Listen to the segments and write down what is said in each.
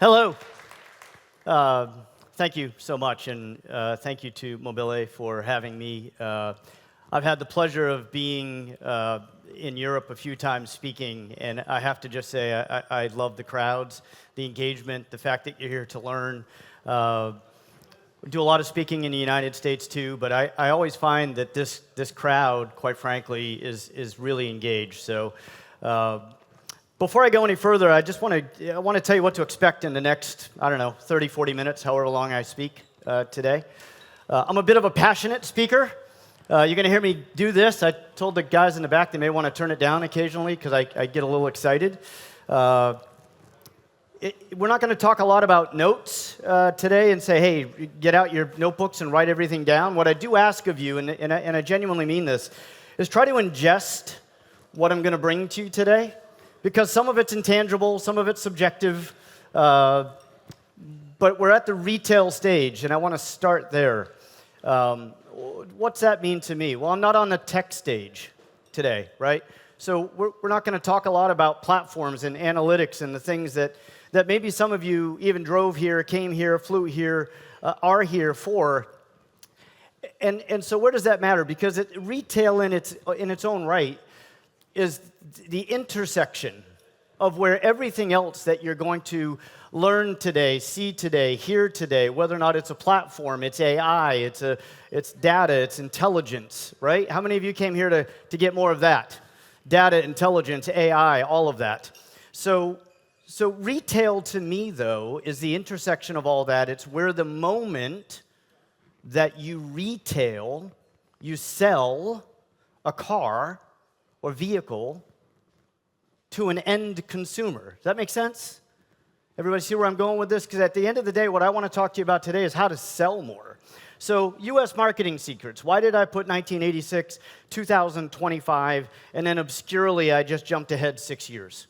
Hello. Thank you so much, and thank you to Mobilily for having me. I've had the pleasure of being in Europe a few times speaking, and I have to just say I love the crowds, the engagement, the fact that you're here to learn. We do a lot of speaking in the United States too, but I always find that this crowd, quite frankly, is really engaged. So before I go any further, I want to tell you what to expect in the next, 30, 40 minutes, however long I speak today. I'm a bit of a passionate speaker. You're going to hear me do this. I told the guys in the back they may want to turn it down occasionally because I get a little excited. We're not going to talk a lot about notes today and say, hey, get out your notebooks and write everything down. What I do ask of you, and I genuinely mean this, is try to ingest what I'm going to bring to you today, because some of it's intangible, some of it's subjective, but we're at the retail stage, and I want to start there. What's that mean to me? Well, I'm not on the tech stage today, right? So we're not going to talk a lot about platforms and analytics and the things that maybe some of you even drove here, came here, flew here, are here for. And so where does that matter? Because retail in its own right is the intersection of where everything else that you're going to learn today, see today, hear today, whether or not it's a platform, it's AI, it's data, it's intelligence, right? How many of you came here to get more of that? Data, intelligence, AI, all of that. So retail to me, though, is the intersection of all that. It's where the moment that you retail, you sell a car or vehicle to an end consumer. Does that make sense? Everybody see where I'm going with this? Because at the end of the day, what I want to talk to you about today is how to sell more. So, U.S. marketing secrets. Why did I put 1986, 2025, and then obscurely I just jumped ahead 6 years?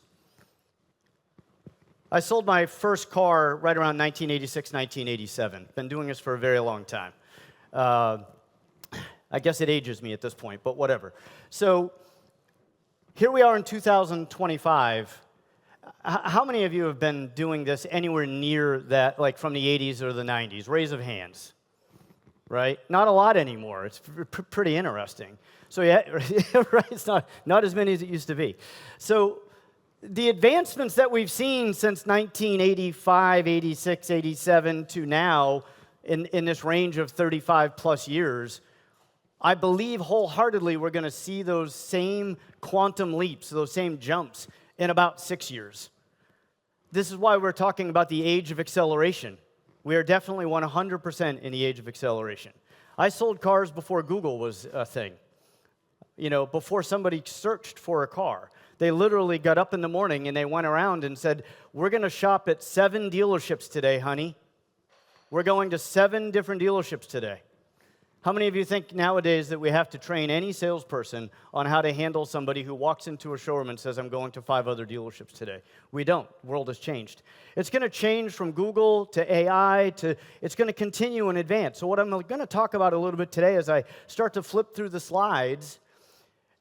I sold my first car right around 1986, 1987. Been doing this for a very long time. I guess it ages me at this point, but whatever. So, here we are in 2025. How many of you have been doing this anywhere near that, like from the 80s or the 90s? Raise of hands, right? Not a lot anymore. It's pretty interesting. So yeah, right, it's not as many as it used to be. So the advancements that we've seen since 1985, 86, 87 to now in this range of 35 plus years, I believe wholeheartedly we're going to see those same quantum leaps, those same jumps in about 6 years. This is why we're talking about the age of acceleration. We are definitely 100% in the age of acceleration. I sold cars before Google was a thing. Before somebody searched for a car. They literally got up in the morning and they went around and said, we're going to shop at 7 dealerships today, honey. We're going to 7 different dealerships today. How many of you think nowadays that we have to train any salesperson on how to handle somebody who walks into a showroom and says, I'm going to 5 other dealerships today? We don't. The world has changed. It's going to change from Google to AI it's going to continue in advance. So what I'm going to talk about a little bit today as I start to flip through the slides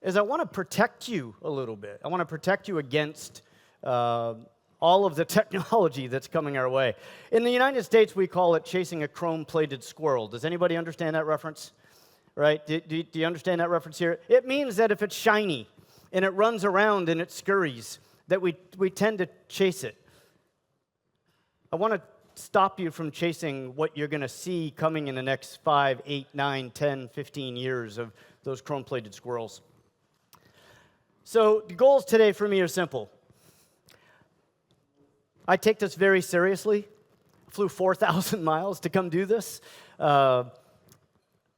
is I want to protect you a little bit. I want to protect you against all of the technology that's coming our way. In the United States, we call it chasing a chrome-plated squirrel. Does anybody understand that reference? Right? Do you understand that reference here? It means that if it's shiny and it runs around and it scurries, that we tend to chase it. I want to stop you from chasing what you're going to see coming in the next 5, 8, 9, 10, 15 years of those chrome-plated squirrels. So the goals today for me are simple. I take this very seriously. Flew 4,000 miles to come do this.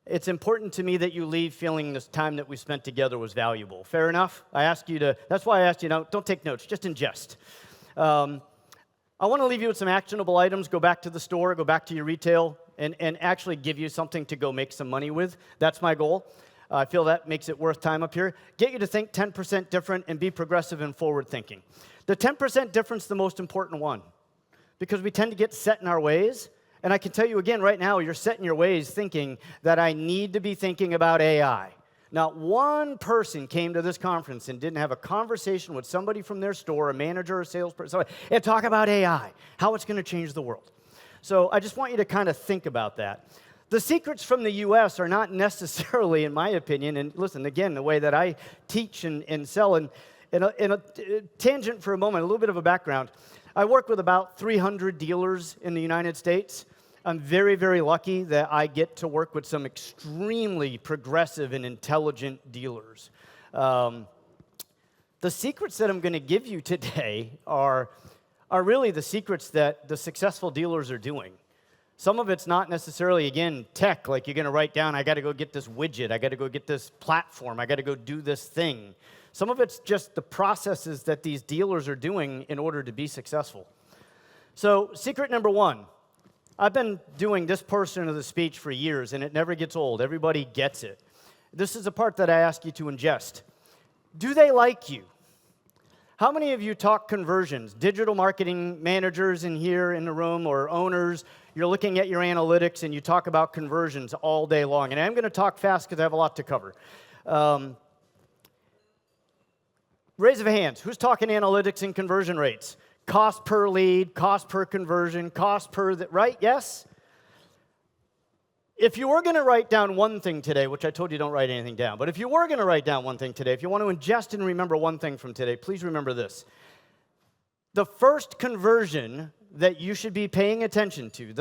It's important to me that you leave feeling this time that we spent together was valuable. Fair enough? That's why I asked you, don't take notes, just ingest. I want to leave you with some actionable items. Go back to the store, go back to your retail, and actually give you something to go make some money with. That's my goal. I feel that makes it worth time up here. Get you to think 10% different and be progressive and forward thinking. The 10% difference, the most important one, because we tend to get set in our ways. And I can tell you again right now, you're set in your ways thinking that I need to be thinking about AI. Not one person came to this conference and didn't have a conversation with somebody from their store, a manager, a salesperson, and talk about AI, how it's going to change the world. So I just want you to kind of think about that. The secrets from the U.S. are not necessarily, in my opinion, and listen, again, the way that I teach and sell, and in a tangent for a moment, a little bit of a background. I work with about 300 dealers in the United States. I'm very, very lucky that I get to work with some extremely progressive and intelligent dealers. The secrets that I'm going to give you today are really the secrets that the successful dealers are doing. Some of it's not necessarily, again, tech, like you're going to write down, I got to go get this widget, I got to go get this platform, I got to go do this thing. Some of it's just the processes that these dealers are doing in order to be successful. So, secret number one. I've been doing this portion of the speech for years, and it never gets old. Everybody gets it. This is the part that I ask you to ingest. Do they like you? How many of you talk conversions? Digital marketing managers in here in the room or owners, you're looking at your analytics and you talk about conversions all day long. And I'm going to talk fast because I have a lot to cover. Raise of hands. Who's talking analytics and conversion rates? Cost per lead, cost per conversion, cost per, right? Yes? If you were going to write down one thing today, which I told you don't write anything down, but if you were going to write down one thing today, if you want to ingest and remember one thing from today, please remember this. The first conversion that you should be paying attention to,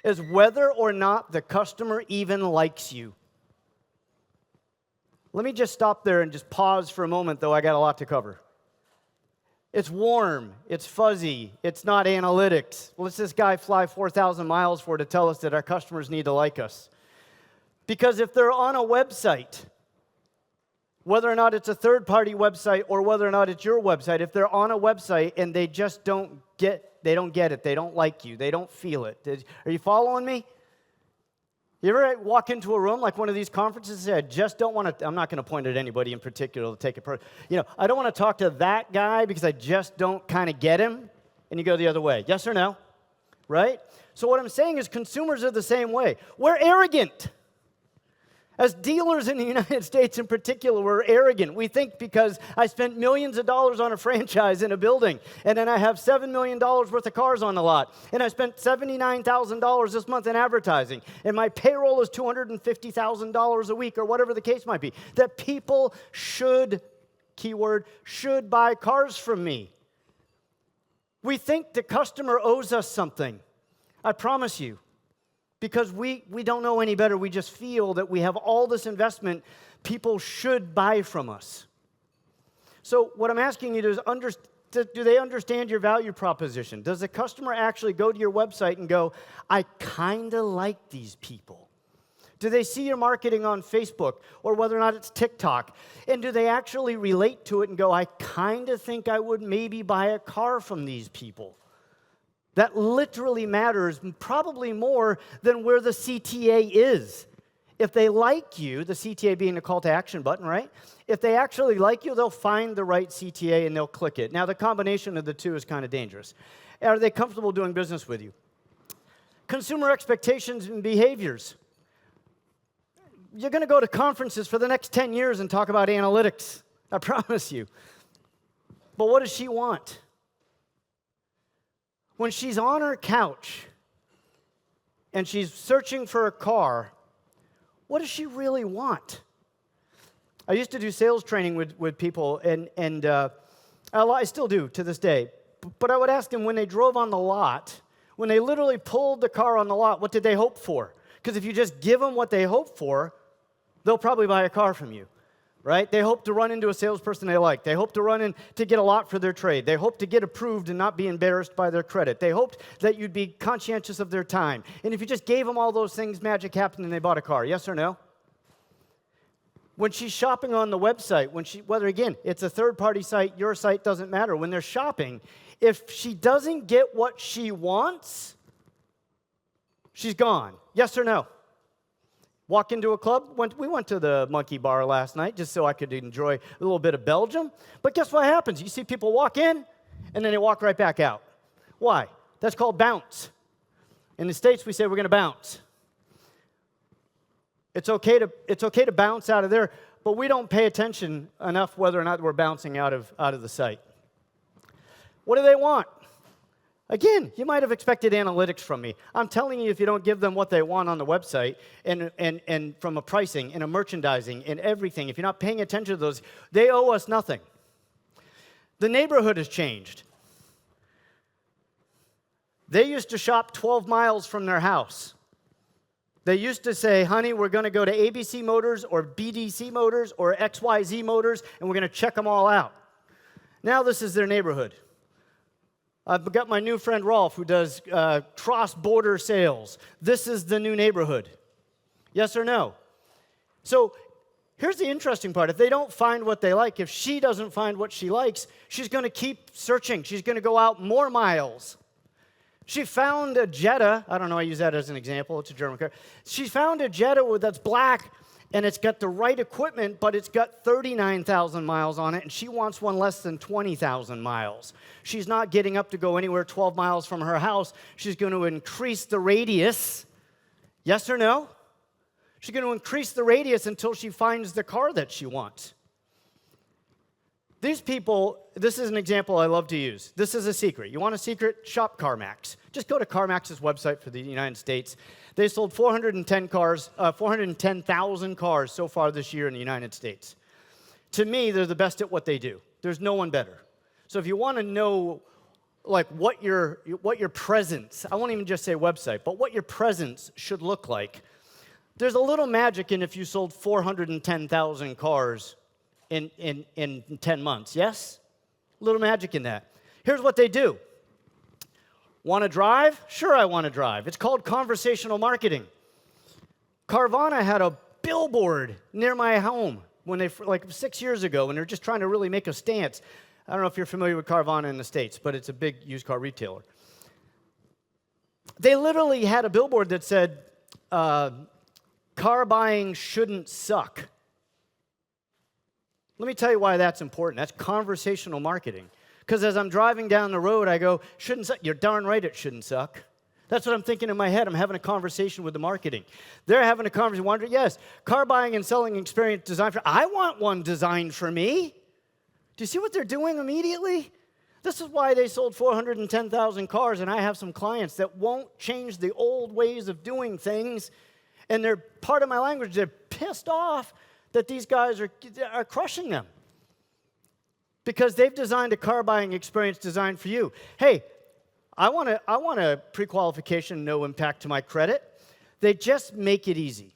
is whether or not the customer even likes you. Let me just stop there and just pause for a moment, though I got a lot to cover. It's warm, it's fuzzy, it's not analytics. What's this guy fly 4,000 miles for to tell us that our customers need to like us? Because if they're on a website, whether or not it's a third-party website or whether or not it's your website, if they're on a website and they just don't get it, they don't like you, they don't feel it. Are you following me? You ever walk into a room like one of these conferences and say, I just don't want to, I'm not going to point at anybody in particular to take it personally. I don't want to talk to that guy because I just don't kind of get him, and you go the other way. Yes or no? Right? So what I'm saying is consumers are the same way. We're arrogant. As dealers in the United States in particular, we're arrogant. We think because I spent millions of dollars on a franchise in a building, and then I have $7 million worth of cars on the lot, and I spent $79,000 this month in advertising, and my payroll is $250,000 a week, or whatever the case might be, that people should, keyword, should buy cars from me. We think the customer owes us something. I promise you. Because we don't know any better. We just feel that we have all this investment. People should buy from us. So what I'm asking you to is, do they understand your value proposition? Does the customer actually go to your website and go, I kind of like these people? Do they see your marketing on Facebook or whether or not it's TikTok? And do they actually relate to it and go, I kind of think I would maybe buy a car from these people? That literally matters probably more than where the CTA is. If they like you, the CTA being the call to action button, right? If they actually like you, they'll find the right CTA and they'll click it. Now, the combination of the two is kind of dangerous. Are they comfortable doing business with you? Consumer expectations and behaviors. You're going to go to conferences for the next 10 years and talk about analytics. I promise you. But what does she want? When she's on her couch and she's searching for a car, what does she really want? I used to do sales training with people, and I still do to this day. But I would ask them when they drove on the lot, when they literally pulled the car on the lot, what did they hope for? Because if you just give them what they hope for, they'll probably buy a car from you. Right? They hope to run into a salesperson they like. They hope to run in to get a lot for their trade. They hope to get approved and not be embarrassed by their credit. They hoped that you'd be conscientious of their time. And if you just gave them all those things, magic happened and they bought a car. Yes or no? When she's shopping on the website, whether again, it's a third-party site, your site, doesn't matter. When they're shopping, if she doesn't get what she wants, she's gone. Yes or no? Walk into a club. We went to the Monkey Bar last night just so I could enjoy a little bit of Belgium. But guess what happens? You see people walk in, and then they walk right back out. Why? That's called bounce. In the States, we say we're going to bounce. It's okay to bounce out of there, but we don't pay attention enough whether or not we're bouncing out of the site. What do they want? Again, you might have expected analytics from me. I'm telling you, if you don't give them what they want on the website and from a pricing and a merchandising and everything, if you're not paying attention to those, they owe us nothing. The neighborhood has changed. They used to shop 12 miles from their house. They used to say, honey, we're going to go to ABC Motors or BDC Motors or XYZ Motors, and we're going to check them all out. Now this is their neighborhood. I've got my new friend Rolf, who does cross-border sales. This is the new neighborhood. Yes or no? So here's the interesting part. If they don't find what they like, if she doesn't find what she likes, she's going to keep searching. She's going to go out more miles. She found a Jetta. I don't know, I use that as an example. It's a German car. She found a Jetta that's black, and it's got the right equipment, but it's got 39,000 miles on it, and she wants one less than 20,000 miles. She's not getting up to go anywhere 12 miles from her house. She's going to increase the radius. Yes or no? She's going to increase the radius until she finds the car that she wants. These people, this is an example I love to use. This is a secret. You want a secret? Shop CarMax. Just go to CarMax's website for the United States. They sold 410,000 cars so far this year in the United States. To me, they're the best at what they do. There's no one better. So if you want to know like what your presence, I won't even just say website, but what your presence should look like, there's a little magic in if you sold 410,000 cars in 10 months, yes? A little magic in that. Here's what they do. Want to drive? Sure, I want to drive. It's called conversational marketing. Carvana had a billboard near my home when they, like 6 years ago, when they're just trying to really make a stance. I don't know if you're familiar with Carvana in the States, but it's a big used car retailer. They literally had a billboard that said, car buying shouldn't suck. Let me tell you why that's important. That's conversational marketing. Because as I'm driving down the road, I go, shouldn't suck. You're darn right it shouldn't suck. That's what I'm thinking in my head. I'm having a conversation with the marketing. They're having a conversation. Wondering, yes, car buying and selling experience designed for, I want one designed for me. Do you see what they're doing immediately? This is why they sold 410,000 cars, and I have some clients that won't change the old ways of doing things, and they're part of my language. They're pissed off that these guys are crushing them because they've designed a car buying experience designed for you. Hey, I want a pre-qualification, no impact to my credit. They just make it easy.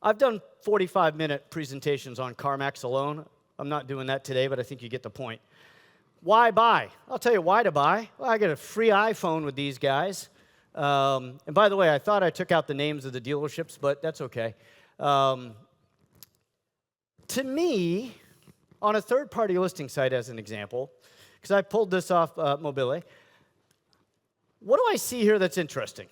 I've done 45-minute presentations on CarMax alone. I'm not doing that today, but I think you get the point. Why buy? I'll tell you why to buy. Well, I get a free iPhone with these guys. And by the way, I thought I took out the names of the dealerships, but that's okay. To me, on a third-party listing site, as an example, because I pulled this off Mobilily, what do I see here that's interesting?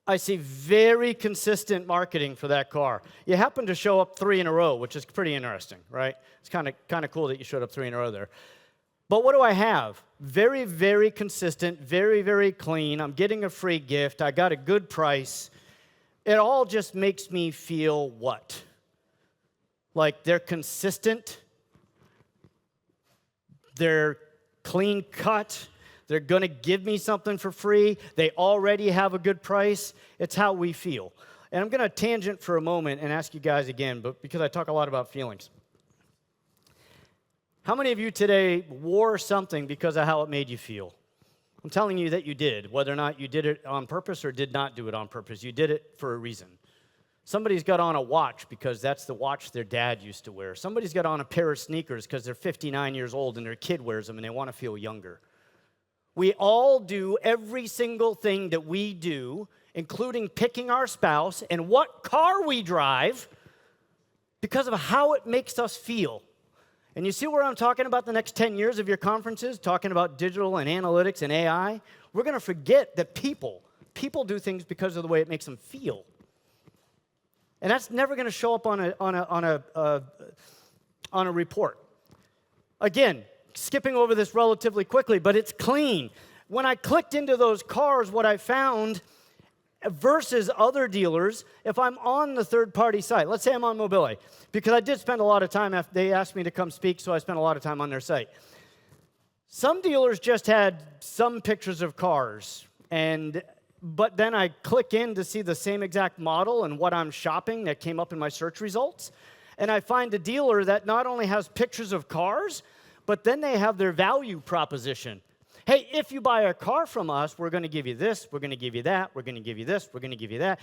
I see very consistent marketing for that car. You happen to show up 3 in a row, which is pretty interesting, right? It's kind of cool that you showed up 3 in a row there. But what do I have? Very, very consistent, very, very clean. I'm getting a free gift. I got a good price. It all just makes me feel what? Like they're consistent, they're clean cut, they're going to give me something for free, they already have a good price. It's how we feel. And I'm going to tangent for a moment and ask you guys again, but because I talk a lot about feelings. How many of you today wore something because of how it made you feel? I'm telling you that you did, whether or not you did it on purpose or did not do it on purpose. You did it for a reason. Somebody's got on a watch because that's the watch their dad used to wear. Somebody's got on a pair of sneakers because they're 59 years old and their kid wears them and they want to feel younger. We all do every single thing that we do, including picking our spouse and what car we drive, because of how it makes us feel. And you see where I'm talking about the next 10 years of your conferences, talking about digital and analytics and AI? We're going to forget that people do things because of the way it makes them feel. And that's never going to show up on a report. Again, skipping over this relatively quickly, but it's clean. When I clicked into those cars, what I found, versus other dealers if I'm on the third-party site. Let's say I'm on Mobilily, because I did spend a lot of time after they asked me to come speak, so I spent a lot of time on their site. Some dealers just had some pictures of cars, but then I click in to see the same exact model and what I'm shopping that came up in my search results, and I find a dealer that not only has pictures of cars, but then they have their value proposition. Hey, if you buy a car from us, we're going to give you this, we're going to give you that, we're going to give you this, we're going to give you that.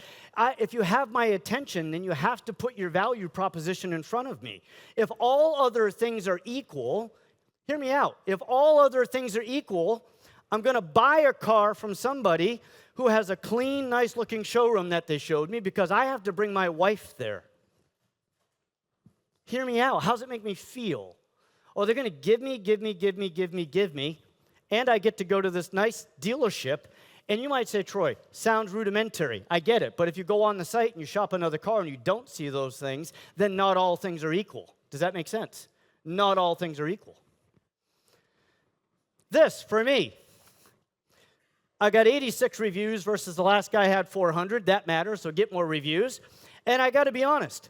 If you have my attention, then you have to put your value proposition in front of me. If all other things are equal, hear me out. If all other things are equal, I'm going to buy a car from somebody who has a clean, nice-looking showroom that they showed me because I have to bring my wife there. Hear me out. How does it make me feel? Oh, they're going to give me, and I get to go to this nice dealership. And you might say, Troy, sounds rudimentary. I get it. But if you go on the site and you shop another car and you don't see those things, then not all things are equal. Does that make sense? Not all things are equal. This, for me, I got 86 reviews versus the last guy had 400. That matters, so get more reviews. And I got to be honest,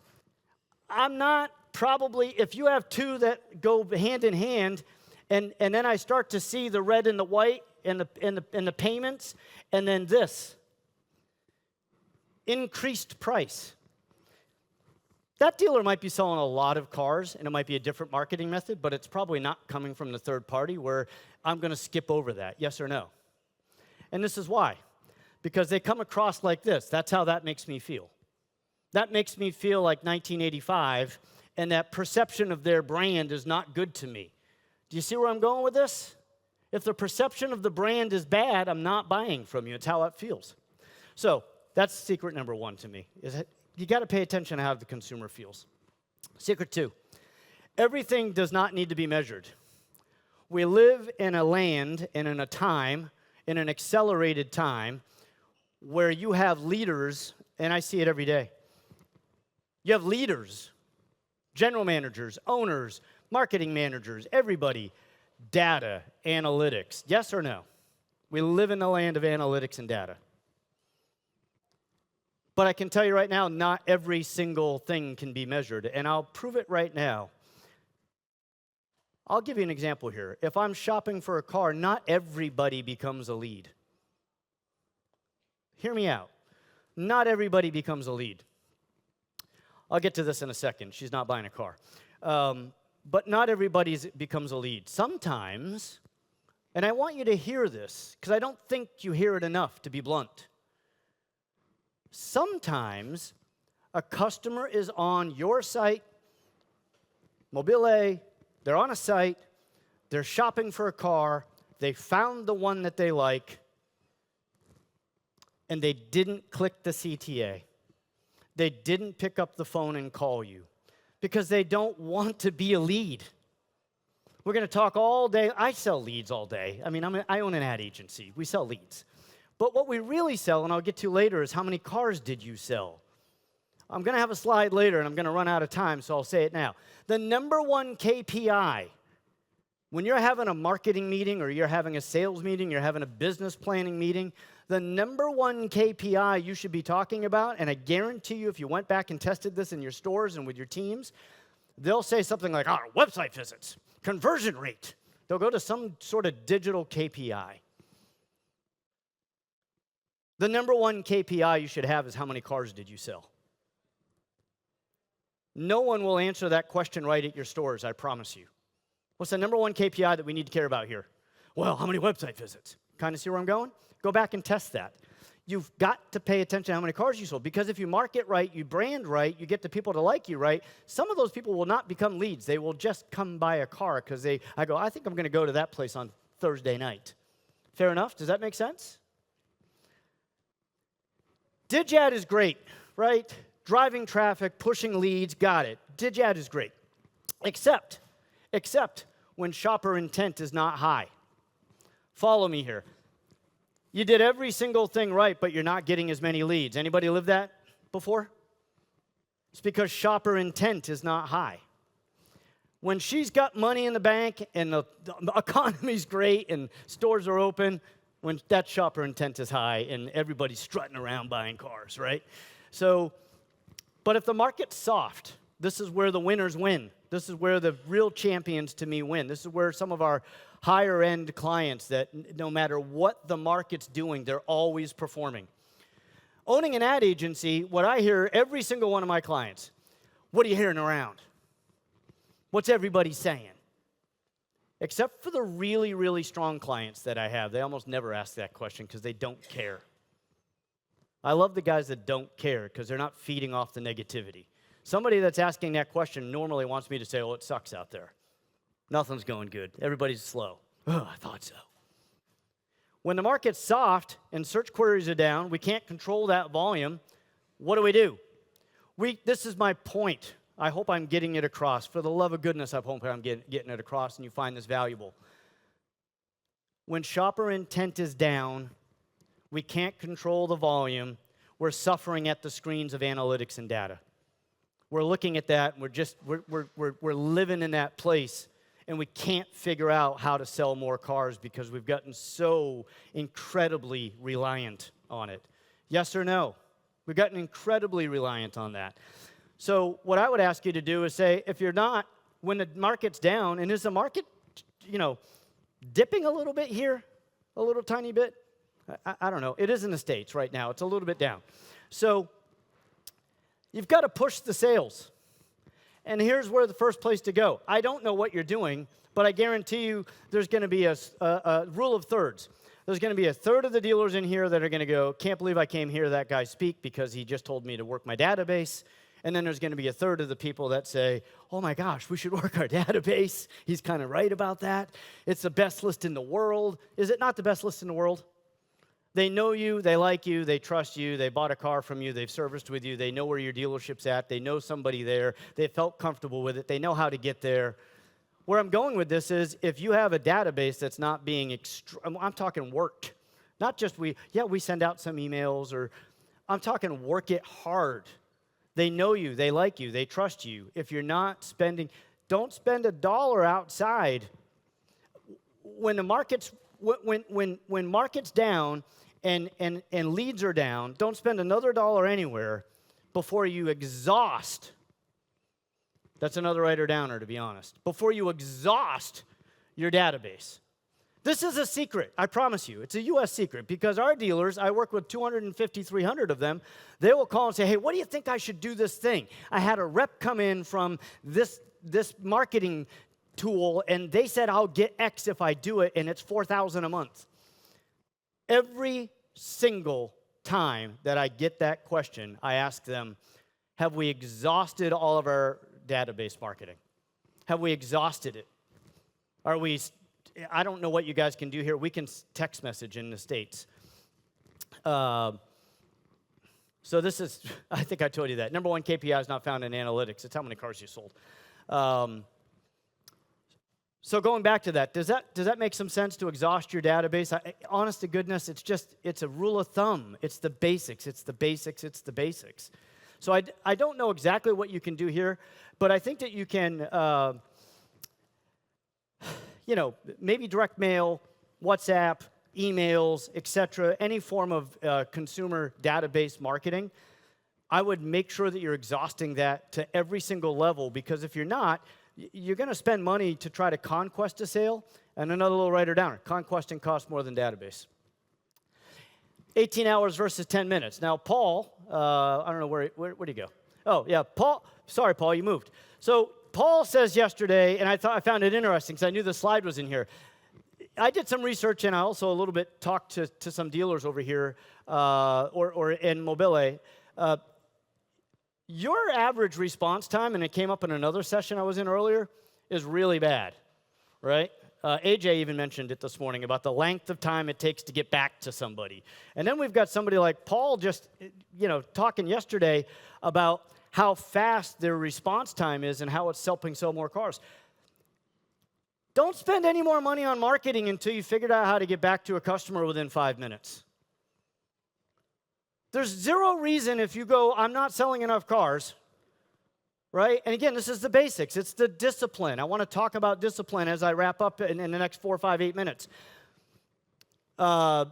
I'm not probably, if you have two that go hand in hand, and then I start to see the red and the white and the payments, and then this, increased price. That dealer might be selling a lot of cars, and it might be a different marketing method, but it's probably not coming from the third party where I'm going to skip over that, yes or no? And this is why. Because they come across like this. That's how that makes me feel. That makes me feel like 1985, and that perception of their brand is not good to me. Do you see where I'm going with this? If the perception of the brand is bad, I'm not buying from you. It's how it feels. So that's secret number one to me. You got to pay attention to how the consumer feels. Secret two, everything does not need to be measured. We live in a land and in a time, in an accelerated time, where you have leaders, and I see it every day. You have leaders, general managers, owners, marketing managers, everybody, data, analytics. Yes or no? We live in the land of analytics and data. But I can tell you right now, not every single thing can be measured, and I'll prove it right now. I'll give you an example here. If I'm shopping for a car, not everybody becomes a lead. Hear me out. Not everybody becomes a lead. I'll get to this in a second. She's not buying a car. But not everybody becomes a lead. Sometimes, and I want you to hear this, because I don't think you hear it enough, to be blunt. Sometimes a customer is on your site, Mobilily, they're on a site, they're shopping for a car, they found the one that they like, and they didn't click the CTA. They didn't pick up the phone and call you because they don't want to be a lead. We're going to talk all day. I sell leads all day. I mean, I own an ad agency. We sell leads. But what we really sell, and I'll get to later, is how many cars did you sell? I'm going to have a slide later, and I'm going to run out of time, so I'll say it now. The number one KPI, when you're having a marketing meeting or you're having a sales meeting, you're having a business planning meeting, the number one KPI you should be talking about, and I guarantee you if you went back and tested this in your stores and with your teams, they'll say something like, our website visits, conversion rate. They'll go to some sort of digital KPI. The number one KPI you should have is how many cars did you sell? No one will answer that question right at your stores, I promise you. What's the number one KPI that we need to care about here? Well, how many website visits? Kind of see where I'm going? Go back and test that. You've got to pay attention to how many cars you sold, because if you market right, you brand right, you get the people to like you right, some of those people will not become leads. They will just come buy a car because I think I'm going to go to that place on Thursday night. Fair enough? Does that make sense? Digad is great, right? Driving traffic, pushing leads, got it. Digad is great, except when shopper intent is not high. Follow me here. You did every single thing right, but you're not getting as many leads. Anybody lived that before? It's because shopper intent is not high. When she's got money in the bank and the economy's great and stores are open, when that shopper intent is high and everybody's strutting around buying cars, right? So, but if the market's soft, this is where the winners win. This is where the real champions to me win. This is where some of our higher end clients that no matter what the market's doing, they're always performing. Owning an ad agency, what I hear every single one of my clients, what are you hearing around? What's everybody saying? Except for the really, really strong clients that I have. They almost never ask that question because they don't care. I love the guys that don't care because they're not feeding off the negativity. Somebody that's asking that question normally wants me to say, oh, it sucks out there. Nothing's going good. Everybody's slow. Oh, I thought so. When the market's soft and search queries are down, we can't control that volume. What do? This is my point. I hope I'm getting it across. For the love of goodness, I hope I'm getting it across and you find this valuable. When shopper intent is down, we can't control the volume. We're suffering at the screens of analytics and data. We're looking at that, and we're living in that place, and we can't figure out how to sell more cars because we've gotten so incredibly reliant on it. Yes or no? We've gotten incredibly reliant on that. So what I would ask you to do is say, if you're not, when the market's down, and is the market, dipping a little bit here, a little tiny bit? I don't know. It is in the States right now. It's a little bit down. So you've got to push the sales. And here's where the first place to go. I don't know what you're doing, but I guarantee you there's going to be a rule of thirds. There's going to be a third of the dealers in here that are going to go, can't believe I came hear that guy speak because he just told me to work my database. And then there's going to be a third of the people that say, oh my gosh, we should work our database. He's kind of right about that. It's the best list in the world. Is it not the best list in the world? They know you, they like you, they trust you, they bought a car from you, they've serviced with you, they know where your dealership's at, they know somebody there, they felt comfortable with it, they know how to get there. Where I'm going with this is if you have a database that's not being, I'm talking worked, not just we send out some emails, or I'm talking work it hard. They know you, they like you, they trust you. If you're not spending, don't spend $1 outside. When the market's when market's down and leads are down, don't spend another $1 anywhere before you exhaust. That's another writer downer, to be honest. Before you exhaust your database. This is a secret, I promise you. It's a U.S. secret because our dealers, I work with 250, 300 of them, they will call and say, hey, what do you think I should do this thing? I had a rep come in from this marketing tool, and they said I'll get X if I do it, and it's $4,000 a month. Every single time that I get that question, I ask them, have we exhausted all of our database marketing? Have we exhausted it? Are we, I don't know what you guys can do here. We can text message in the States. So this is, I think I told you that. Number one KPI is not found in analytics. It's how many cars you sold. So going back to that, does that make some sense to exhaust your database? Honest to goodness, it's a rule of thumb. It's the basics. So I don't know exactly what you can do here, but I think that you can, maybe direct mail, WhatsApp, emails, etc., any form of consumer database marketing. I would make sure that you're exhausting that to every single level, because if you're not, you're going to spend money to try to conquest a sale. And another little writer downer, conquesting costs more than database. 18 hours versus 10 minutes. Now, Paul, I don't know, where'd he go? Oh, yeah, Paul. Sorry, Paul, you moved. So Paul says yesterday, and I found it interesting because I knew the slide was in here. I did some research, and I also a little bit talked to some dealers over here or in Mobilily. Your average response time, and it came up in another session I was in earlier, is really bad, right? AJ even mentioned it this morning about the length of time it takes to get back to somebody. And then we've got somebody like Paul just, talking yesterday about how fast their response time is and how it's helping sell more cars. Don't spend any more money on marketing until you figured out how to get back to a customer within 5 minutes. There's zero reason if you go, I'm not selling enough cars, right? And again, this is the basics. It's the discipline. I want to talk about discipline as I wrap up in the next 4, 5, 8 minutes. Uh,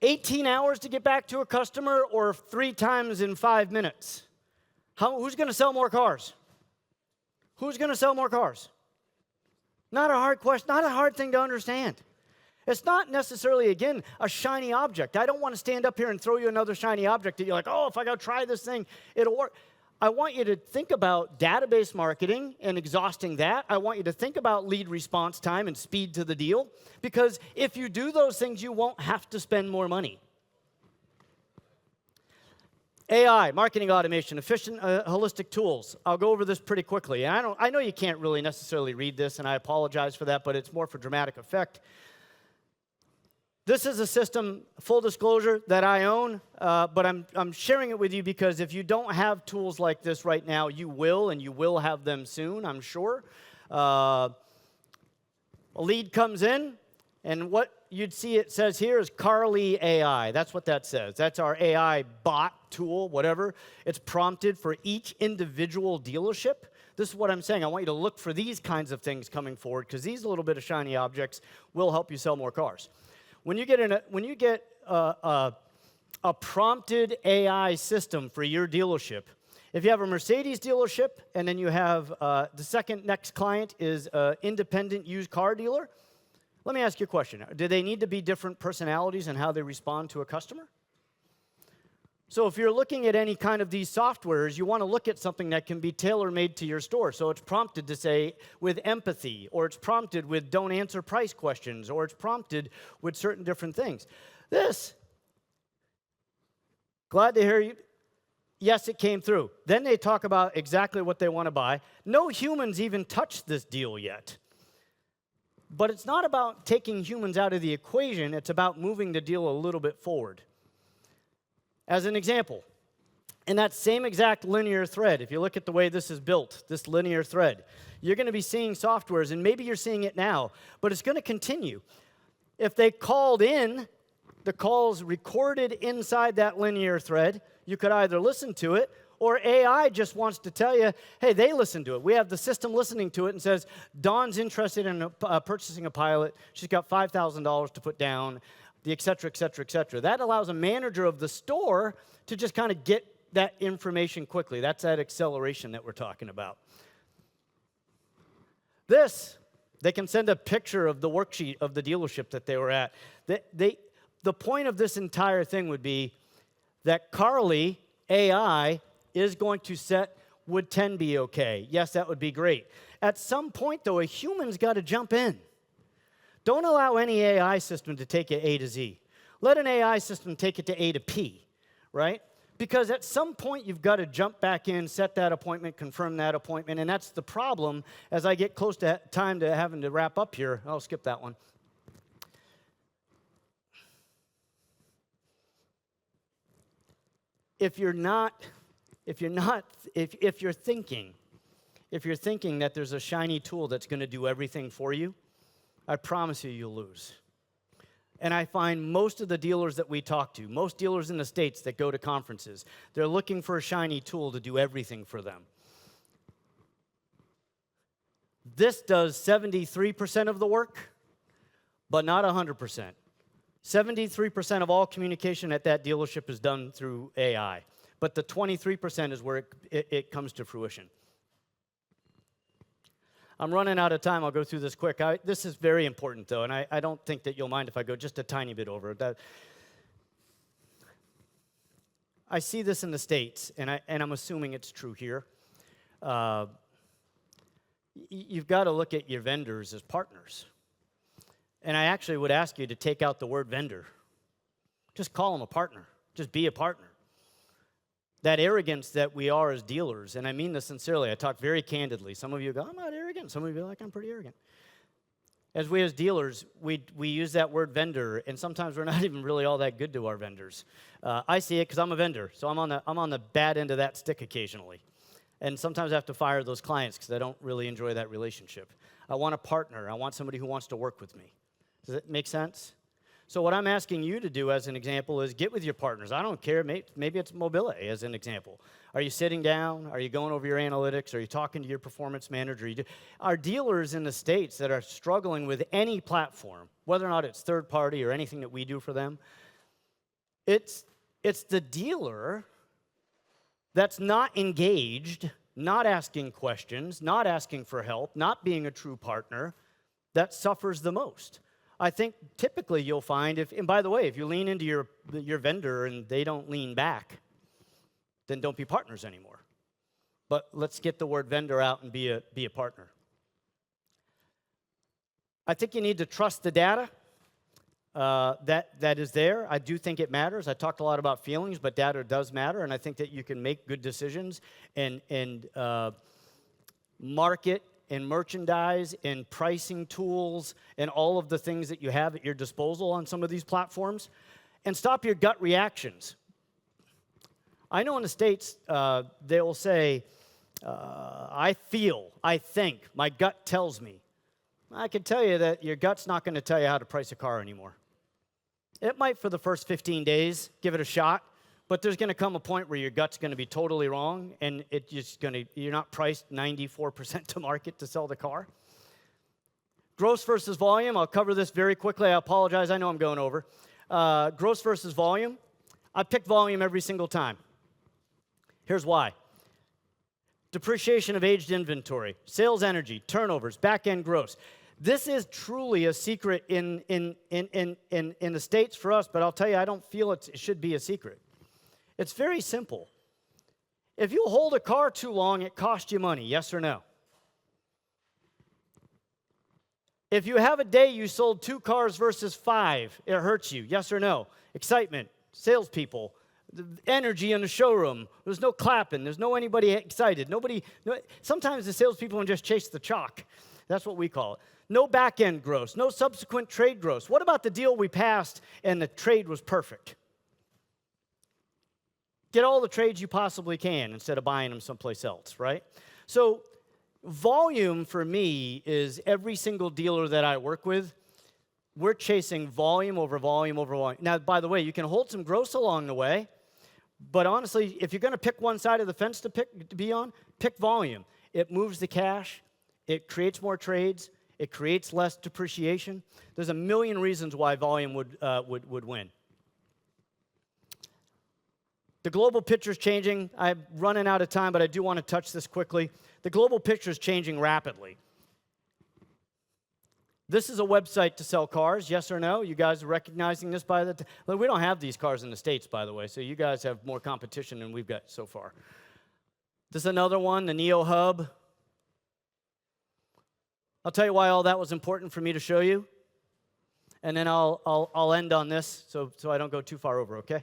18 hours to get back to a customer or 3 times in 5 minutes? Who's going to sell more cars? Who's going to sell more cars? Not a hard question, not a hard thing to understand. It's not necessarily, again, a shiny object. I don't want to stand up here and throw you another shiny object that you're like, oh, if I go try this thing, it'll work. I want you to think about database marketing and exhausting that. I want you to think about lead response time and speed to the deal, because if you do those things, you won't have to spend more money. AI, marketing automation, efficient, holistic tools. I'll go over this pretty quickly. And I know you can't really necessarily read this, and I apologize for that, but it's more for dramatic effect. This is a system, full disclosure, that I own, but I'm sharing it with you because if you don't have tools like this right now, you will, and you will have them soon, I'm sure. A lead comes in, and what you'd see it says here is Carly AI. That's what that says. That's our AI bot tool, whatever. It's prompted for each individual dealership. This is what I'm saying. I want you to look for these kinds of things coming forward, because these little bit of shiny objects will help you sell more cars. When you get a prompted AI system for your dealership, if you have a Mercedes dealership and then you have the second next client is an independent used car dealer, let me ask you a question. Do they need to be different personalities in how they respond to a customer? So if you're looking at any kind of these softwares, you want to look at something that can be tailor-made to your store. So it's prompted to say with empathy, or it's prompted with don't answer price questions, or it's prompted with certain different things. This, glad to hear you. Yes, it came through. Then they talk about exactly what they want to buy. No humans even touched this deal yet. But it's not about taking humans out of the equation. It's about moving the deal a little bit forward. As an example, in that same exact linear thread, if you look at the way this is built, this linear thread, you're going to be seeing softwares, and maybe you're seeing it now, but it's going to continue. If they called in, the call's recorded inside that linear thread, you could either listen to it, or AI just wants to tell you, hey, they listened to it. We have the system listening to it and says, Dawn's interested in purchasing a pilot. She's got $5,000 to put down, et cetera, et cetera, et cetera. That allows a manager of the store to just kind of get that information quickly. That's that acceleration that we're talking about. This, they can send a picture of the worksheet of the dealership that they were at. The point of this entire thing would be that Carly AI is going to set, would 10 be okay? Yes, that would be great. At some point, though, a human's got to jump in. Don't allow any AI system to take it A to Z. Let an AI system take it to A to P, right? Because at some point, you've got to jump back in, set that appointment, confirm that appointment, and that's the problem as I get close to time to having to wrap up here. I'll skip that one. If you're thinking that there's a shiny tool that's going to do everything for you, I promise you, you'll lose. And I find most of the dealers that we talk to, most dealers in the States that go to conferences, they're looking for a shiny tool to do everything for them. This does 73% of the work, but not 100%. 73% of all communication at that dealership is done through AI, but the 23% is where it comes to fruition. I'm running out of time. I'll go through this quick. This is very important, though, and I don't think that you'll mind if I go just a tiny bit over it. I see this in the States, and I'm assuming it's true here. You've got to look at your vendors as partners. And I actually would ask you to take out the word vendor. Just call them a partner. Just be a partner. That arrogance that we are as dealers, and I mean this sincerely, I talk very candidly. Some of you go, I'm not arrogant. Some of you are like, I'm pretty arrogant. As dealers, we use that word vendor, and sometimes we're not even really all that good to our vendors. I see it because I'm a vendor, so I'm on the bad end of that stick occasionally. And sometimes I have to fire those clients because I don't really enjoy that relationship. I want a partner. I want somebody who wants to work with me. Does that make sense? So what I'm asking you to do as an example is get with your partners. I don't care, maybe it's Mobilily as an example. Are you sitting down? Are you going over your analytics? Are you talking to your performance manager? Our dealers in the States that are struggling with any platform, whether or not it's third party or anything that we do for them, it's the dealer that's not engaged, not asking questions, not asking for help, not being a true partner, that suffers the most. I think typically you'll find, and by the way, if you lean into your vendor and they don't lean back, then don't be partners anymore. But let's get the word vendor out and be a partner. I think you need to trust the data that is there. I do think it matters. I talked a lot about feelings, but data does matter, and I think that you can make good decisions and market and merchandise and pricing tools and all of the things that you have at your disposal on some of these platforms, and stop your gut reactions. I know in the States, they will say, I feel, I think, my gut tells me. I can tell you that your gut's not going to tell you how to price a car anymore. It might for the first 15 days, give it a shot, but there's going to come a point where your gut's going to be totally wrong, and you're not priced 94% to market to sell the car. Gross versus volume, I'll cover this very quickly. I apologize, I know I'm going over. Gross versus volume, I pick volume every single time. Here's why. Depreciation of aged inventory, sales energy, turnovers, back-end gross. This is truly a secret in the States for us, but I'll tell you, I don't feel it should be a secret. It's very simple. If you hold a car too long, it costs you money, yes or no? If you have a day you sold 2 cars versus 5, it hurts you, yes or no? Excitement, salespeople, the energy in the showroom. There's no clapping. There's no anybody excited. Sometimes the salespeople just chase the chalk. That's what we call it. No back-end gross. No subsequent trade gross. What about the deal we passed and the trade was perfect? Get all the trades you possibly can instead of buying them someplace else, right? So volume for me is every single dealer that I work with, we're chasing volume over volume over volume. Now, by the way, you can hold some gross along the way, but honestly, if you're going to pick one side of the fence to be on, pick volume. It moves the cash. It creates more trades. It creates less depreciation. There's a million reasons why volume would win. The global picture is changing. I'm running out of time, but I do want to touch this quickly. The global picture is changing rapidly. This is a website to sell cars, yes or no? You guys are recognizing this by the time? We don't have these cars in the States, by the way, so you guys have more competition than we've got so far. This is another one, the Neo Hub. I'll tell you why all that was important for me to show you, and then I'll end on this so I don't go too far over, okay?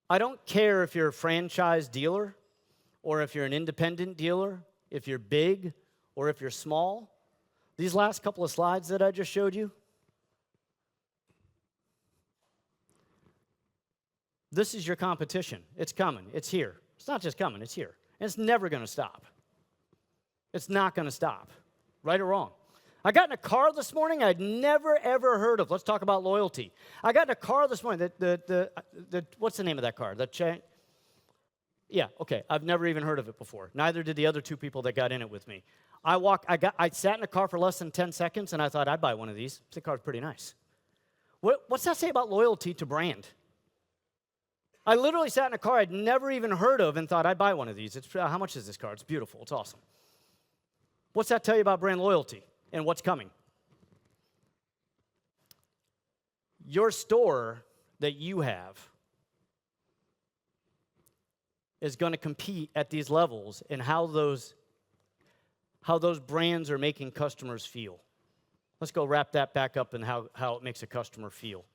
I don't care if you're a franchise dealer or if you're an independent dealer, if you're big or if you're small. These last couple of slides that I just showed you, this is your competition. It's coming. It's here. It's not just coming. It's here. And it's never going to stop. It's not going to stop, right or wrong. I got in a car this morning I'd never, ever heard of. Let's talk about loyalty. I got in a car this morning. What's the name of that car? Yeah, okay. I've never even heard of it before. Neither did the other 2 people that got in it with me. I sat in a car for less than 10 seconds, and I thought, I'd buy one of these. The car's pretty nice. What's that say about loyalty to brand? I literally sat in a car I'd never even heard of and thought, I'd buy one of these. How much is this car? It's beautiful. It's awesome. What's that tell you about brand loyalty and what's coming? Your store that you have is going to compete at these levels in how those brands are making customers feel. Let's go wrap that back up and how it makes a customer feel.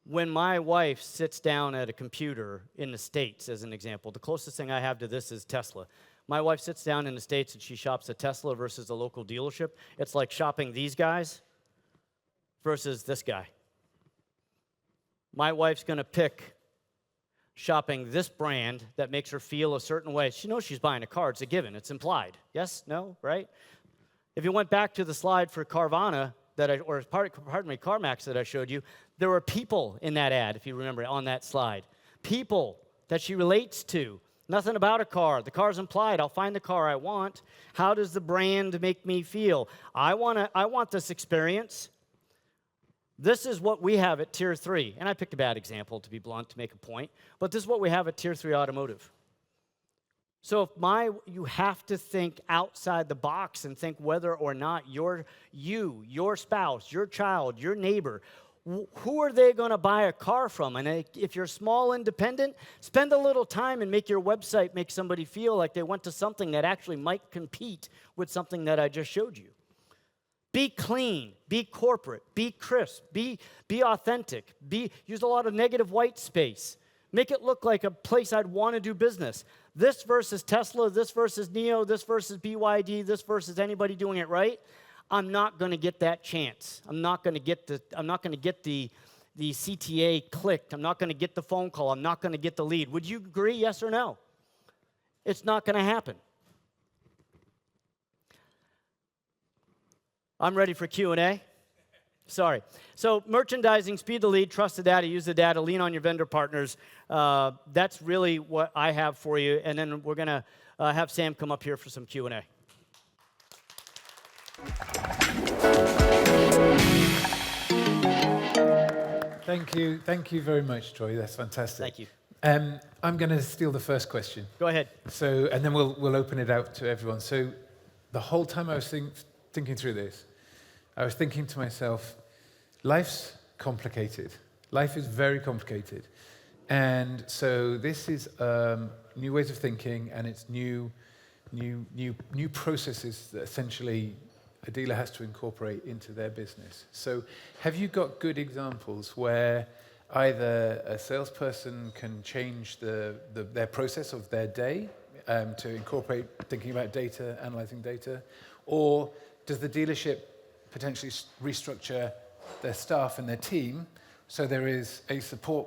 When my wife sits down at a computer in the States, as an example, the closest thing I have to this is Tesla. My wife sits down in the States and she shops a Tesla versus a local dealership. It's like shopping these guys versus this guy. My wife's going to pick shopping this brand that makes her feel a certain way. She knows she's buying a car. It's a given. It's implied. Yes? No? Right? If you went back to the slide for Carvana, CarMax that I showed you, there were people in that ad, if you remember, on that slide. People that she relates to. Nothing about a car. The car's implied. I'll find the car I want. How does the brand make me feel? I want this experience. This is what we have at Tier 3. And I picked a bad example, to be blunt, to make a point. But this is what we have at Tier 3 Automotive. So you have to think outside the box and think whether or not your spouse, your child, your neighbor, who are they going to buy a car from? And if you're small, independent, spend a little time and make your website make somebody feel like they went to something that actually might compete with something that I just showed you. Be clean, be corporate, be crisp, be authentic, use a lot of negative white space. Make it look like a place I'd want to do business. This versus Tesla, this versus NIO, this versus BYD, this versus anybody doing it right. I'm not going to get that chance. I'm not going to get the CTA clicked. I'm not going to get the phone call. I'm not going to get the lead. Would you agree, yes or no? It's not going to happen. I'm ready for Q&A. Sorry. So merchandising, speed the lead, trust the data, use the data, lean on your vendor partners. That's really what I have for you. And then we're going to have Sam come up here for some Q&A. Thank you very much, Troy. That's fantastic. Thank you. I'm going to steal the first question. Go ahead. So, and then we'll open it out to everyone. So, the whole time I was thinking through this, I was thinking to myself, life's complicated. Life is very complicated, and so this is new ways of thinking, and it's new processes that essentially a dealer has to incorporate into their business. So have you got good examples where either a salesperson can change their process of their day to incorporate thinking about data, analyzing data, or does the dealership potentially restructure their staff and their team so there is a support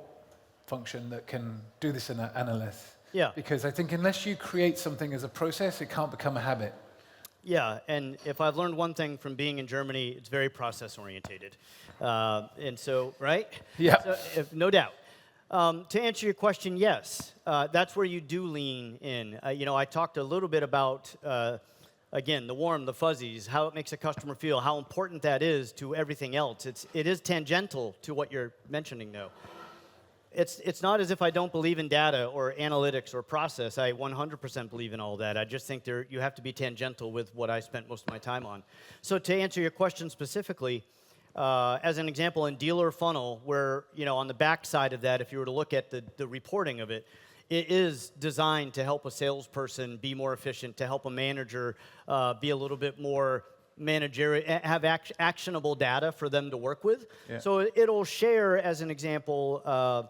function that can do this analysis? Yeah. Because I think unless you create something as a process, it can't become a habit. Yeah, and if I've learned one thing from being in Germany, it's very process-orientated. And so, right? Yeah. So, no doubt. To answer your question, yes. That's where you do lean in. I talked a little bit about, again, the warm, the fuzzies, how it makes a customer feel, how important that is to everything else. It is tangential to what you're mentioning, though. It's not as if I don't believe in data or analytics or process. I 100% believe in all that. I just think you have to be tangential with what I spent most of my time on. So to answer your question specifically, as an example, in dealer funnel, where on the back side of that, if you were to look at the reporting of it, it is designed to help a salesperson be more efficient, to help a manager be a little bit more managerial, have actionable data for them to work with. Yeah. So it'll share, as an example,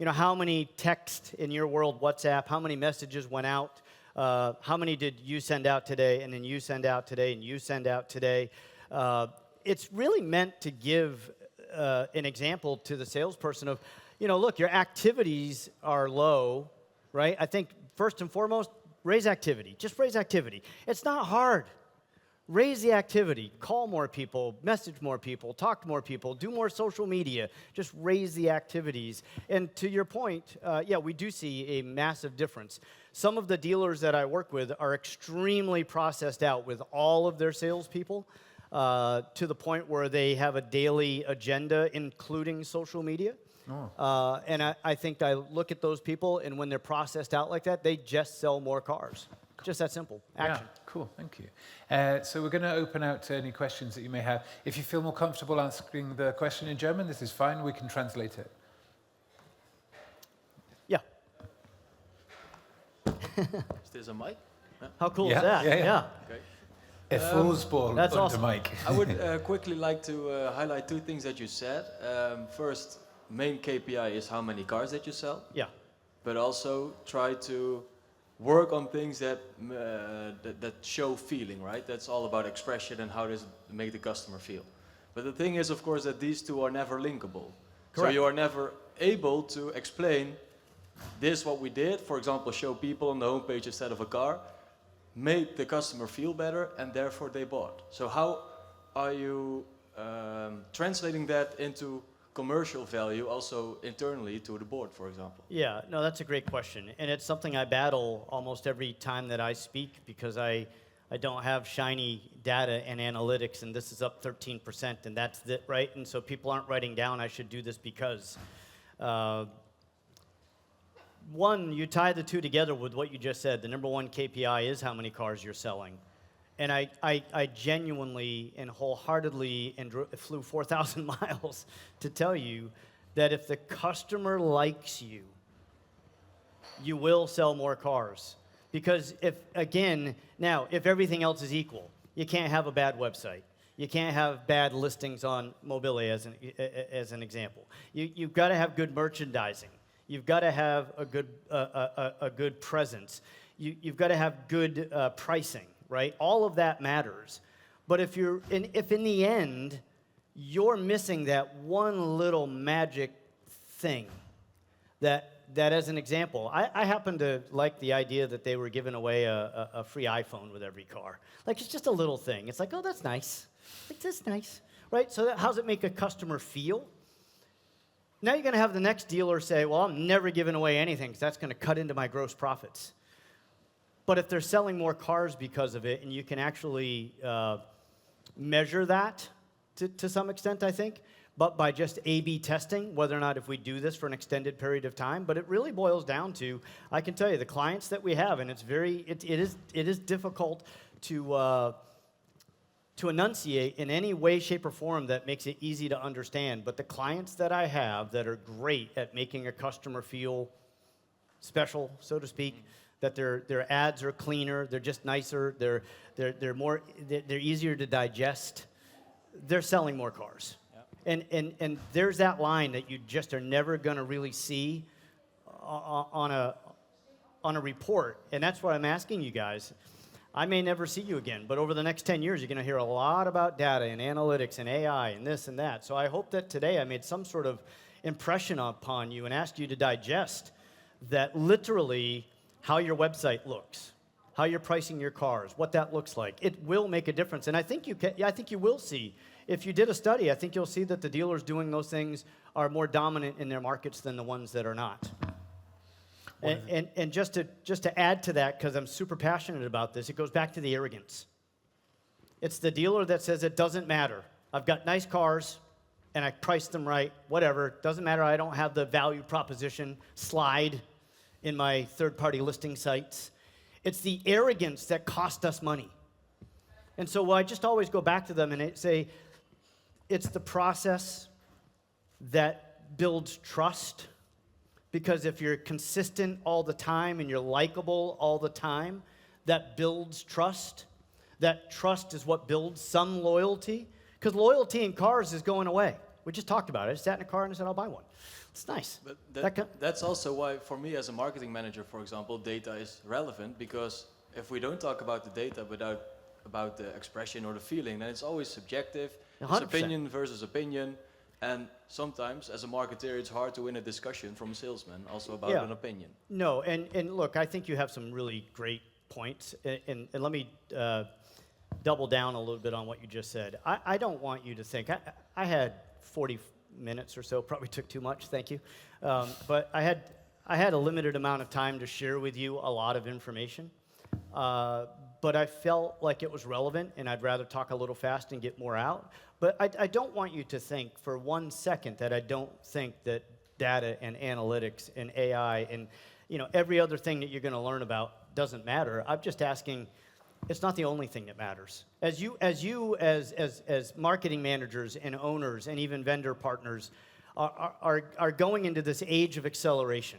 how many text in your world, WhatsApp, how many messages went out, how many did you send out today, and then you send out today, and you send out today. It's really meant to give an example to the salesperson of, look, your activities are low, right? I think first and foremost, raise activity. Just raise activity. It's not hard. Raise the activity, call more people, message more people, talk to more people, do more social media. Just raise the activities. And to your point, we do see a massive difference. Some of the dealers that I work with are extremely processed out with all of their salespeople to the point where they have a daily agenda, including social media. Oh. And I think I look at those people, and when they're processed out like that, they just sell more cars. Just that simple. Action. Yeah, cool. Thank you. So we're going to open out to any questions that you may have. If you feel more comfortable asking the question in German, this is fine. We can translate it. Yeah. Is this a mic? Yeah. How cool is that? Yeah. Okay. A fuzzball that's on awesome. the mic. I would quickly like to highlight two things that you said. First, main KPI is how many cars that you sell. Yeah. But also try to work on things that show feeling, right? That's all about expression and how does it make the customer feel. But the thing is, of course, that these two are never linkable. Correct. So you are never able to explain this, what we did, for example, show people on the homepage instead of a car, made the customer feel better, and therefore they bought. So how are you translating that into commercial value also internally to the board, for example? Yeah, no, that's a great question. And it's something I battle almost every time that I speak because I don't have shiny data and analytics, and this is up 13%, and that's it, right? And so people aren't writing down, I should do this because. One, you tie the two together with what you just said. The number one KPI is how many cars you're selling. And I genuinely and wholeheartedly flew 4,000 miles to tell you that if the customer likes you, you will sell more cars. Because if everything else is equal, you can't have a bad website. You can't have bad listings on Mobilily, as an example. You've got to have good merchandising. You've got to have a good presence. You've got to have good pricing, right? All of that matters. But if in the end you're missing that one little magic thing, that as an example, I happen to like the idea that they were giving away a free iPhone with every car. Like, it's just a little thing. It's like, oh, that's nice. Like, that's nice, right? So how does it make a customer feel? Now you're going to have the next dealer say, well, I'm never giving away anything because that's going to cut into my gross profits. But if they're selling more cars because of it, and you can actually measure that to some extent, I think, but by just A/B testing, whether or not if we do this for an extended period of time, but it really boils down to, I can tell you, the clients that we have, and it is difficult to enunciate in any way, shape, or form that makes it easy to understand. But the clients that I have that are great at making a customer feel special, so to speak, that their ads are cleaner, they're just nicer, they're easier to digest, they're selling more cars. Yeah. And there's that line that you just are never going to really see on a report. And that's what I'm asking you guys. I may never see you again, but over the next 10 years, you're going to hear a lot about data and analytics and AI and this and that. So I hope that today I made some sort of impression upon you and asked you to digest that literally how your website looks, how you're pricing your cars, what that looks like. It will make a difference. And I think you will see. If you did a study, I think you'll see that the dealers doing those things are more dominant in their markets than the ones that are not. And just to add to that, because I'm super passionate about this, it goes back to the arrogance. It's the dealer that says it doesn't matter. I've got nice cars, and I priced them right, whatever. Doesn't matter, I don't have the value proposition slide in my third-party listing sites. It's the arrogance that cost us money. And so I just always go back to them and say, it's the process that builds trust. Because if you're consistent all the time and you're likable all the time, that builds trust. That trust is what builds some loyalty. Because loyalty in cars is going away. We just talked about it. I sat in a car and I said, I'll buy one. It's nice. But that's also why, for me as a marketing manager, for example, data is relevant. Because if we don't talk about the data about the expression or the feeling, then it's always subjective. 100%. It's opinion versus opinion. And sometimes, as a marketer, it's hard to win a discussion from a salesman also about an opinion. No, and look, I think you have some really great points. And let me double down a little bit on what you just said. I don't want you to think, I had 40 minutes or so, probably took too much, thank you. But I had a limited amount of time to share with you a lot of information. But I felt like it was relevant, and I'd rather talk a little fast and get more out. But I don't want you to think for 1 second that I don't think that data and analytics and AI and every other thing that you're going to learn about doesn't matter. I'm just asking, it's not the only thing that matters. As marketing managers and owners and even vendor partners are going into this age of acceleration,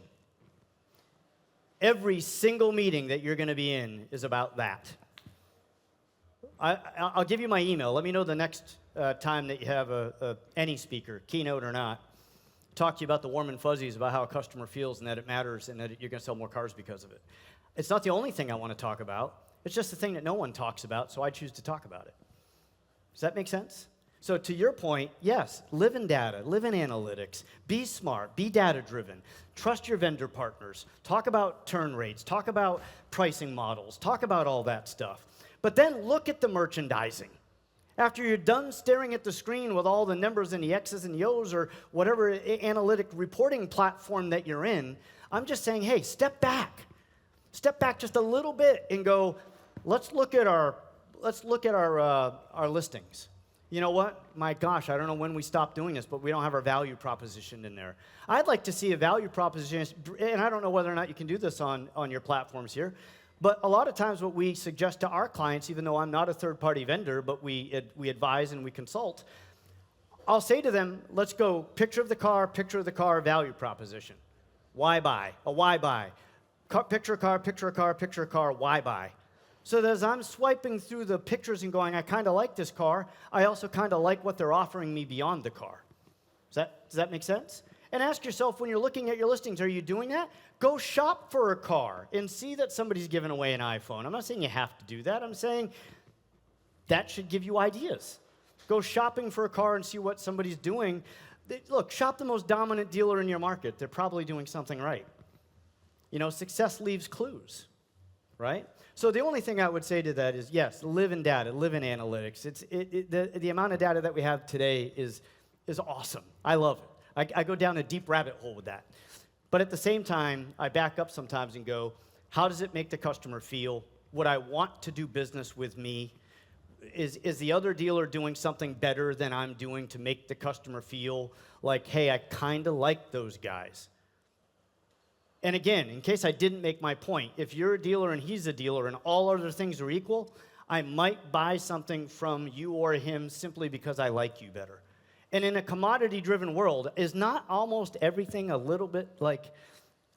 every single meeting that you're going to be in is about that. I'll give you my email. Let me know the next time that you have any speaker, keynote or not, talk to you about the warm and fuzzies about how a customer feels and that it matters and that you're going to sell more cars because of it. It's not the only thing I want to talk about. It's just the thing that no one talks about, so I choose to talk about it. Does that make sense? So to your point, yes, live in data, live in analytics, be smart, be data-driven, trust your vendor partners, talk about turn rates, talk about pricing models, talk about all that stuff. But then look at the merchandising. After you're done staring at the screen with all the numbers and the X's and the O's or whatever analytic reporting platform that you're in, I'm just saying, hey, step back. Step back just a little bit and go, let's look at our listings. You know what? My gosh, I don't know when we stopped doing this, but we don't have our value proposition in there. I'd like to see a value proposition, and I don't know whether or not you can do this on your platforms here, but a lot of times what we suggest to our clients, even though I'm not a third-party vendor, but we advise and we consult, I'll say to them, let's go picture of the car, value proposition. Why buy? A why buy. Picture a car, why buy? So that as I'm swiping through the pictures and going, I kind of like this car, I also kind of like what they're offering me beyond the car. Does that make sense? And ask yourself, when you're looking at your listings, are you doing that? Go shop for a car and see that somebody's giving away an iPhone. I'm not saying you have to do that. I'm saying that should give you ideas. Go shopping for a car and see what somebody's doing. Look, shop the most dominant dealer in your market. They're probably doing something right. You know, success leaves clues, right? So the only thing I would say to that is, yes, live in data, live in analytics. The amount of data that we have today is awesome. I love it. I go down a deep rabbit hole with that. But at the same time, I back up sometimes and go, how does it make the customer feel? Would I want to do business with me? Is the other dealer doing something better than I'm doing to make the customer feel like, hey, I kind of like those guys? And again, in case I didn't make my point, if you're a dealer and he's a dealer and all other things are equal, I might buy something from you or him simply because I like you better. And in a commodity-driven world, is not almost everything a little bit like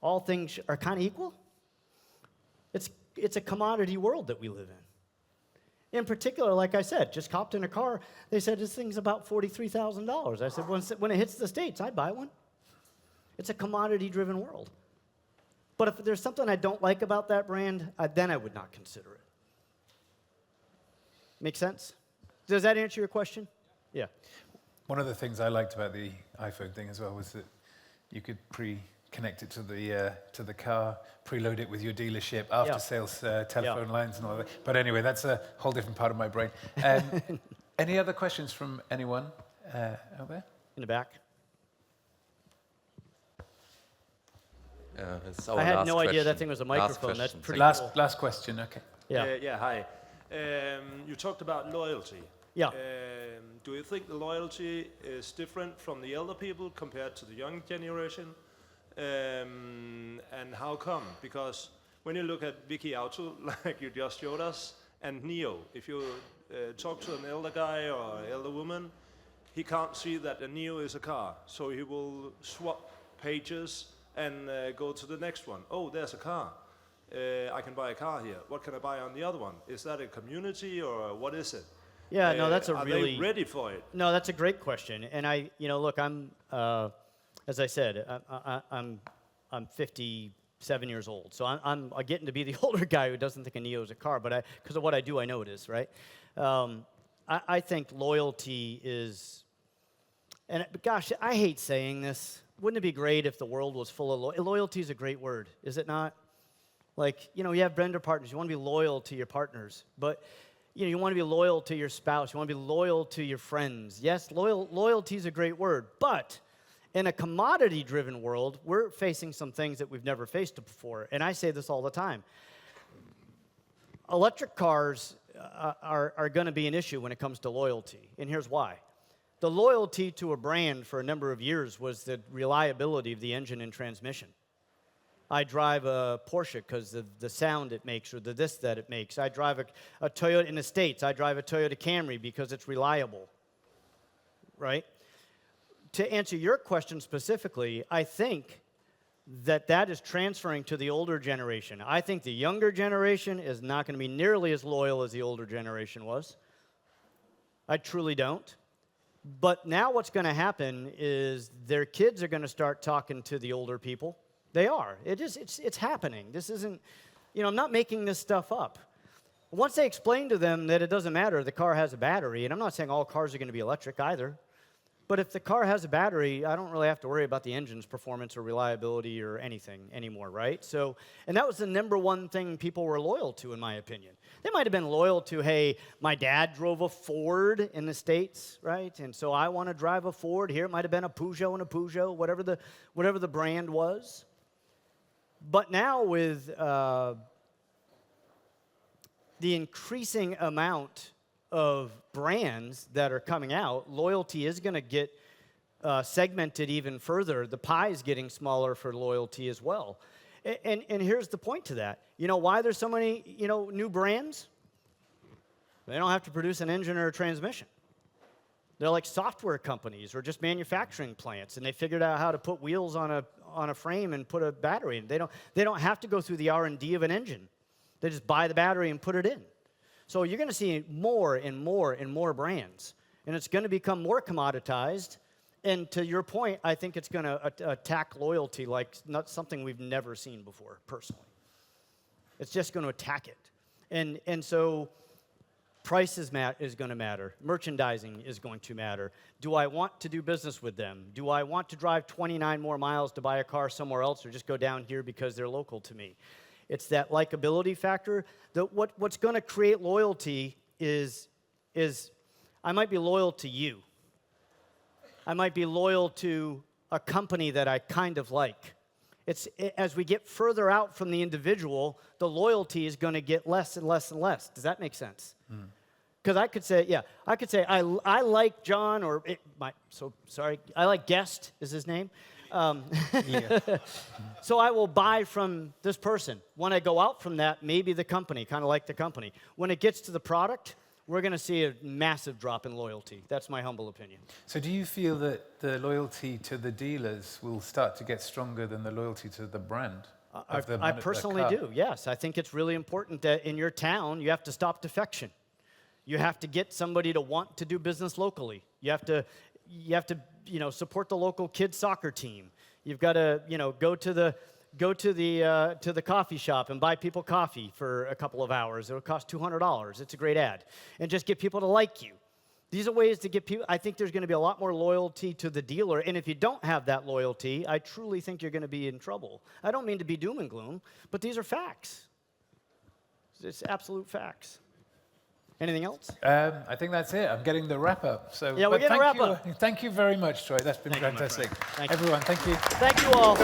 all things are kind of equal? It's a commodity world that we live in. In particular, like I said, just hopped in a car. They said, this thing's about $43,000. I said, when it hits the States, I'd buy one. It's a commodity-driven world. But if there's something I don't like about that brand, then I would not consider it. Make sense? Does that answer your question? Yeah. One of the things I liked about the iPhone thing as well was that you could connect it to the car, preload it with your dealership, after-sales telephone lines and all that. But anyway, that's a whole different part of my brain. Any other questions from anyone out there? In the back. I had no idea that thing was a microphone. That's pretty cool. Last question, okay. Yeah. Hi. You talked about loyalty. Yeah. Do you think the loyalty is different from the elder people compared to the young generation? And how come? Because when you look at Vicky Auto, like you just showed us, and Neo, if you talk to an elder guy or an elder woman, he can't see that a Neo is a car. So he will swap pages and go to the next one. Oh, there's a car. I can buy a car here. What can I buy on the other one? Is that a community or what is it? Yeah, no, that's a are really... Are they ready for it? No, that's a great question. And look, I'm, as I said, I'm 57 years old. So I'm getting to be the older guy who doesn't think a Neo is a car, but because of what I do, I know it is, right? I think loyalty is, and gosh, I hate saying this. Wouldn't it be great if the world was full of loyalty? Is a great word, is it not? Like, you have vendor partners. You want to be loyal to your partners, but you want to be loyal to your spouse. You want to be loyal to your friends. Yes, loyalty is a great word, but in a commodity-driven world, we're facing some things that we've never faced before, and I say this all the time. Electric cars are going to be an issue when it comes to loyalty, and here's why. The loyalty to a brand for a number of years was the reliability of the engine and transmission. I drive a Porsche because of the sound it makes or the this that it makes. I drive a Toyota in the States. I drive a Toyota Camry because it's reliable, right? To answer your question specifically, I think that is transferring to the older generation. I think the younger generation is not going to be nearly as loyal as the older generation was. I truly don't. But now what's going to happen is their kids are going to start talking to the older people. They are. It's happening. This isn't, I'm not making this stuff up. Once they explain to them that it doesn't matter, the car has a battery, and I'm not saying all cars are going to be electric either, but if the car has a battery, I don't really have to worry about the engine's performance or reliability or anything anymore, right? So, and that was the number one thing people were loyal to, in my opinion. They might have been loyal to, hey, my dad drove a Ford in the States, right? And so I want to drive a Ford. Here it might have been a Peugeot, whatever the brand was. But now with the increasing amount of brands that are coming out, loyalty is going to get segmented even further. The pie is getting smaller for loyalty as well. And here's the point to that. You know why there's so many, new brands? They don't have to produce an engine or a transmission. They're like software companies or just manufacturing plants, and they figured out how to put wheels on a frame and put a battery in. They don't have to go through the R&D of an engine. They just buy the battery and put it in. So you're going to see more and more and more brands, and it's going to become more commoditized. And to your point, I think it's going to attack loyalty like not something we've never seen before, personally. It's just going to attack it. And so price is going to matter. Merchandising is going to matter. Do I want to do business with them? Do I want to drive 29 more miles to buy a car somewhere else or just go down here because they're local to me? It's that likability factor. What's going to create loyalty is I might be loyal to you. I might be loyal to a company that I kind of like. As we get further out from the individual, the loyalty is going to get less and less and less. Does that make sense? Because I could say, I like John, or I like Guest is his name. So I will buy from this person. When I go out from that, maybe the company, kind of like the company. When it gets to the product, we're going to see a massive drop in loyalty. That's my humble opinion. So do you feel that the loyalty to the dealers will start to get stronger than the loyalty to the brand? I personally do, yes. I think it's really important that in your town, you have to stop defection. You have to get somebody to want to do business locally. You have to support the local kids soccer team. You've got to, go to the coffee shop and buy people coffee for a couple of hours. It'll cost $200. It's a great ad. And just get people to like you. These are ways to get people. I think there's going to be a lot more loyalty to the dealer. And if you don't have that loyalty, I truly think you're going to be in trouble. I don't mean to be doom and gloom, but these are facts. It's absolute facts. Anything else? I think that's it. I'm getting the wrap up. So yeah, we're getting a wrap up. Thank you very much, Troy. That's been fantastic. Everyone, thank you. Thank you all.